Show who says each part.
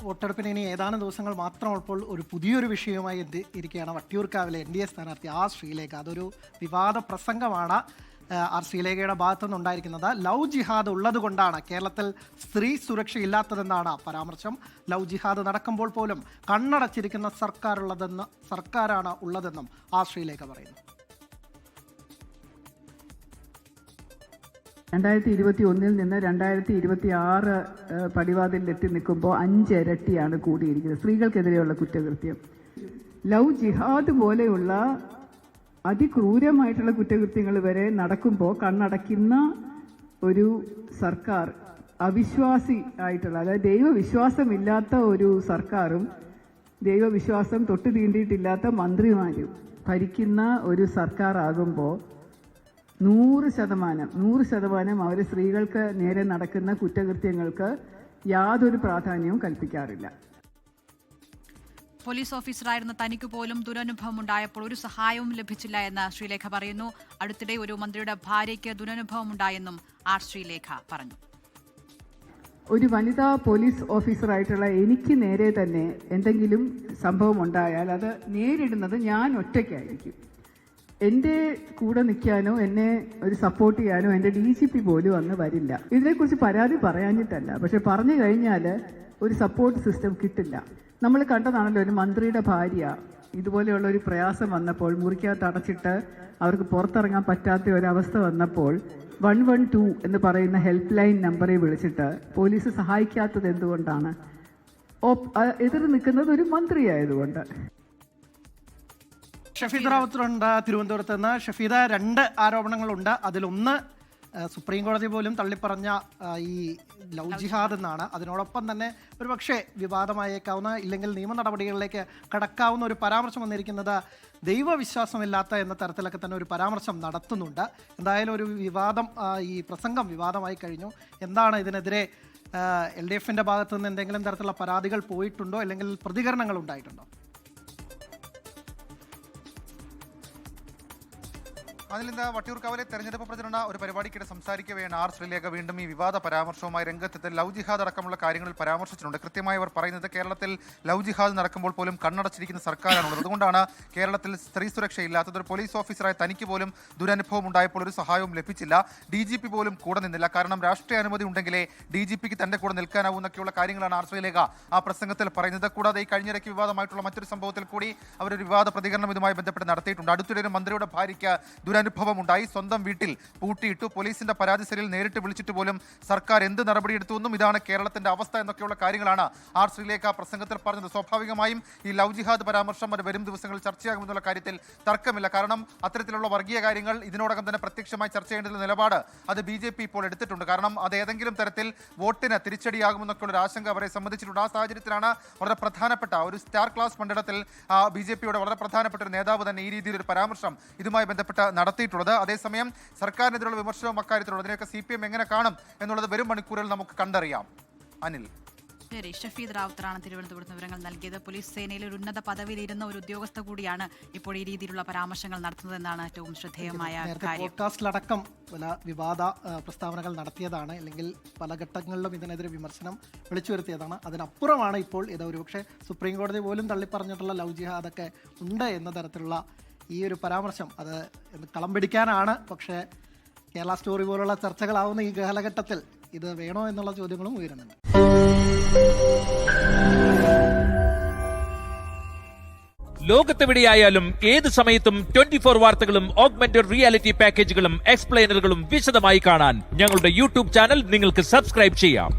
Speaker 1: വോട്ടെടുപ്പിന് ഇനി ഏതാനും ദിവസങ്ങൾ മാത്രമുള്ളപ്പോൾ ഒരു പുതിയൊരു വിഷയവുമായി ഇരിക്കുകയാണ് വട്ടിയൂർക്കാവിലെ NDA സ്ഥാനാർത്ഥി ശ്രീലേഖ. അതൊരു വിവാദ പ്രസംഗമാണ് ശ്രീലേഖയുടെ ഭാഗത്തുനിന്ന് ഉണ്ടായിരിക്കുന്നത്. ലവ് ജിഹാദ് ഉള്ളത് കൊണ്ടാണ് കേരളത്തിൽ സ്ത്രീ സുരക്ഷ ഇല്ലാത്തതെന്നാണ് പരാമർശം. ലവ് ജിഹാദ് നടക്കുമ്പോൾ പോലും കണ്ണടച്ചിരിക്കുന്ന സർക്കാരാണ് ഉള്ളതെന്നും ശ്രീലേഖ പറയുന്നു.
Speaker 2: 2021 നിന്ന് 2026 പടിവാതിലെത്തി നിൽക്കുമ്പോൾ 5 ഇരട്ടിയാണ് കൂടിയിരിക്കുന്നത് സ്ത്രീകൾക്കെതിരെയുള്ള കുറ്റകൃത്യം. ലവ് ജിഹാദ് പോലെയുള്ള അതിക്രൂരമായിട്ടുള്ള കുറ്റകൃത്യങ്ങൾ വരെ നടക്കുമ്പോൾ കണ്ണടയ്ക്കുന്ന ഒരു സർക്കാർ, അവിശ്വാസി ആയിട്ടുള്ള, അതായത് ദൈവവിശ്വാസമില്ലാത്ത ഒരു സർക്കാരും ദൈവവിശ്വാസം തൊട്ടു തീണ്ടിയിട്ടില്ലാത്ത മന്ത്രിമാരും ഭരിക്കുന്ന ഒരു സർക്കാർ ആകുമ്പോൾ 100% അവർ സ്ത്രീകൾക്ക് നേരെ നടക്കുന്ന കുറ്റകൃത്യങ്ങൾക്ക് യാതൊരു പ്രാധാന്യവും കൽപ്പിക്കാറില്ല.
Speaker 3: പോലീസ് ഓഫീസറായിരുന്ന തനിക്ക് പോലും ദുരനുഭവം ഉണ്ടായപ്പോൾ ഒരു സഹായവും ലഭിച്ചില്ല എന്ന് ശ്രീലേഖ പറയുന്നു. അടുത്തിടെ ഒരു മന്ത്രിയുടെ ഭാര്യയ്ക്ക് ദുരനുഭവം ഉണ്ടായെന്നും ശ്രീലേഖ പറഞ്ഞു.
Speaker 2: ഒരു വനിതാ പോലീസ് ഓഫീസറായിട്ടുള്ള എനിക്ക് നേരെ തന്നെ എന്തെങ്കിലും സംഭവം ഉണ്ടായാൽ അത് നേരിടുന്നത് ഞാൻ ഒറ്റയ്ക്കായിരിക്കും. എൻ്റെ കൂടെ നിൽക്കാനോ എന്നെ ഒരു സപ്പോർട്ട് ചെയ്യാനോ എൻ്റെ DGP പോലും അന്ന് വരില്ല. ഇതിനെക്കുറിച്ച് പരാതി പറയാഞ്ഞിട്ടല്ല, പക്ഷെ പറഞ്ഞു കഴിഞ്ഞാൽ ഒരു സപ്പോർട്ട് സിസ്റ്റം കിട്ടില്ല. നമ്മൾ കണ്ടതാണല്ലോ, ഒരു മന്ത്രിയുടെ ഭാര്യ ഇതുപോലെയുള്ള ഒരു പ്രയാസം വന്നപ്പോൾ മുറിക്കകത്ത് അടച്ചിട്ട് അവർക്ക് പുറത്തിറങ്ങാൻ പറ്റാത്ത ഒരവസ്ഥ വന്നപ്പോൾ 112 എന്ന് പറയുന്ന ഹെൽപ്പ് ലൈൻ നമ്പറിൽ വിളിച്ചിട്ട് പോലീസ് സഹായിക്കാത്തത് എന്തുകൊണ്ടാണ്? എതിർ നിൽക്കുന്നത് ഒരു മന്ത്രിയായതുകൊണ്ട്.
Speaker 1: ഷഫീദ് റാവുത്തറുണ്ട് തിരുവനന്തപുരത്ത് നിന്ന്. ഷഫീദ, 2 ആരോപണങ്ങളുണ്ട്. അതിലൊന്ന് സുപ്രീം കോടതി പോലും തള്ളിപ്പറഞ്ഞ ഈ ലവ് ജിഹാദ് എന്നാണ്. അതിനോടൊപ്പം തന്നെ ഒരുപക്ഷെ വിവാദമായേക്കാവുന്ന, ഇല്ലെങ്കിൽ നിയമ നടപടികളിലേക്ക് കടക്കാവുന്ന ഒരു പരാമർശം വന്നിരിക്കുന്നത് ദൈവവിശ്വാസമില്ലാത്ത എന്ന തരത്തിലൊക്കെ തന്നെ ഒരു പരാമർശം നടത്തുന്നുണ്ട്. എന്തായാലും ഒരു വിവാദം, ഈ പ്രസംഗം വിവാദമായി കഴിഞ്ഞു. എന്താണ് ഇതിനെതിരെ LDFന്റെ ഭാഗത്തു നിന്ന് എന്തെങ്കിലും തരത്തിലുള്ള പരാതികൾ പോയിട്ടുണ്ടോ, അല്ലെങ്കിൽ പ്രതികരണങ്ങൾ ഉണ്ടായിട്ടുണ്ടോ?
Speaker 4: അതിലിന്ന് വട്ടിയൂർക്കാവിലെ തെരഞ്ഞെടുപ്പ് പ്രചരണ ഒരു പരിപാടിക്കിടെ സംസാരിക്കവെയാണ് ശ്രീലേഖ വീണ്ടും ഈ വിവാദ പരാമർശവുമായി രംഗത്തെത്തി. ലവ് ജിഹാദ് അടക്കമുള്ള കാര്യങ്ങളിൽ പരാമർശിച്ചിട്ടുണ്ട്. കൃത്യമായി അവർ പറയുന്നത് കേരളത്തിൽ ലവ് ജിഹാദ് നടക്കുമ്പോൾ പോലും കണ്ണടച്ചിരിക്കുന്ന സർക്കാരാണുള്ളത്. അതുകൊണ്ടാണ് കേരളത്തിൽ സ്ത്രീ സുരക്ഷയില്ലാത്തത്. ഒരു പോലീസ് ഓഫീസറായ തനിക്ക് പോലും ദുരനുഭവം ഉണ്ടായപ്പോൾ ഒരു സഹായവും ലഭിച്ചില്ല. DGP പോലും കൂടെ നിന്നില്ല. കാരണം രാഷ്ട്രീയ അനുമതി ഉണ്ടെങ്കിലേ DGPക്ക് തന്റെ കൂടെ നിൽക്കാനാവൂ എന്നൊക്കെയുള്ള കാര്യങ്ങളാണ് ശ്രീലേഖ ആ പ്രസംഗത്തിൽ പറയുന്നത്. കൂടാതെ ഈ കഴിഞ്ഞിടയ്ക്ക് വിവാദമായിട്ടുള്ള മറ്റൊരു സംഭവത്തിൽ കൂടി അവരൊരു വിവാദ പ്രതികരണം ഇതുമായി ബന്ധപ്പെട്ട് നടത്തിയിട്ടുണ്ട്. അടുത്തിടെ ഒരു മന്ത്രിയുടെ ഭാര്യയ്ക്ക് അനുഭവം ഉണ്ടായി. സ്വന്തം വീട്ടിൽ പൂട്ടിയിട്ടു. പോലീസിന്റെ പരാതി സെല്ലിൽ നേരിട്ട് വിളിച്ചിട്ട് പോലും സർക്കാർ എന്ത് നടപടിയെടുത്തുവെന്നും ഇതാണ് കേരളത്തിന്റെ അവസ്ഥ എന്നൊക്കെയുള്ള കാര്യങ്ങളാണ് ശ്രീലേഖ പ്രസംഗത്തിൽ പറഞ്ഞത്. സ്വാഭാവികമായും ഈ ലവ് ജിഹാദ് പരാമർശം അത് വരും ദിവസങ്ങളിൽ ചർച്ചയാകുമെന്നുള്ള കാര്യത്തിൽ തർക്കമില്ല. കാരണം അത്തരത്തിലുള്ള വർഗീയ കാര്യങ്ങൾ ഇതിനോടകം തന്നെ പ്രത്യക്ഷമായി ചർച്ച ചെയ്യേണ്ട നിലപാട് അത് BJP ഇപ്പോൾ എടുത്തിട്ടുണ്ട്. കാരണം അത് ഏതെങ്കിലും തരത്തിൽ വോട്ടിന് തിരിച്ചടിയാകുമെന്നൊക്കെയുള്ള ഒരു ആശങ്ക അവരെ സംബന്ധിച്ചിട്ടുണ്ട്. ആ സാഹചര്യത്തിലാണ് വളരെ പ്രധാനപ്പെട്ട ഒരു സ്റ്റാർ ക്ലാസ് മണ്ഡലത്തിൽ BJPയുടെ വളരെ പ്രധാനപ്പെട്ട ഒരു നേതാവ് തന്നെ ഈ രീതിയിൽ ഒരു പരാമർശം ഇതുമായി ബന്ധപ്പെട്ട് നടത്തിയിട്ടുള്ളത്. അതേസമയം സർക്കാരിനെതിരെയുള്ള വിമർശനവും അക്കാര്യത്തിലുള്ളത്. അതിനെയൊക്കെ CPM എങ്ങനെ കാണും എന്നുള്ളത് വരും മണിക്കൂറിൽ നമുക്ക് കണ്ടറിയാം. അനിൽ.
Speaker 3: ശരി, ഷഫീദ് റാവുത്തറാണ് തിരുവനന്തപുരത്ത് വിവരങ്ങൾ നൽകിയത്. പോലീസ് സേനയിലെ ഒരു ഉന്നത പദവിയിലിരുന്ന ഒരു ഉദ്യോഗസ്ഥ കൂടിയാണ് ഇപ്പോൾ ഈ രീതിയിലുള്ള പരാമർശങ്ങൾ നടത്തുന്നതെന്നാണ് ഏറ്റവും ശ്രദ്ധേയമായ കാര്യം.
Speaker 1: പോഡ്കാസ്റ്റിലടക്കം പല വിവാദ പ്രസ്താവനകൾ നടത്തിയതാണ്, അല്ലെങ്കിൽ പല ഘട്ടങ്ങളിലും ഇതിനെതിരെ വിമർശനം വിളിച്ചു വരുത്തിയതാണ്. അതിനപ്പുറമാണ് ഇപ്പോൾ ഇത് ഒരുപക്ഷെ സുപ്രീം കോടതി പോലും തള്ളിപ്പറഞ്ഞിട്ടുള്ള ലവ് ജിഹാദൊക്കെ ഉണ്ട് എന്ന തരത്തിലുള്ള ഈ ഒരു പരാമർശം. അത് കളം പിടിക്കാനാണ്. പക്ഷേ കേരള സ്റ്റോറി പോലുള്ള ചർച്ചകളാവുന്ന ഈ കാലഘട്ടത്തിൽ ഇത് വേണോ എന്നുള്ള ചോദ്യങ്ങളും ഉയരുന്നുണ്ട്.
Speaker 5: ലോകത്തെവിടെയായാലും ഏത് സമയത്തും 24 വാർത്തകളും ഓഗ്മെന്റഡ് റിയാലിറ്റി പാക്കേജുകളും എക്സ്പ്ലെയിനറുകളും വിശദമായി കാണാൻ ഞങ്ങളുടെ YouTube ചാനൽ നിങ്ങൾക്ക് സബ്സ്ക്രൈബ് ചെയ്യാം.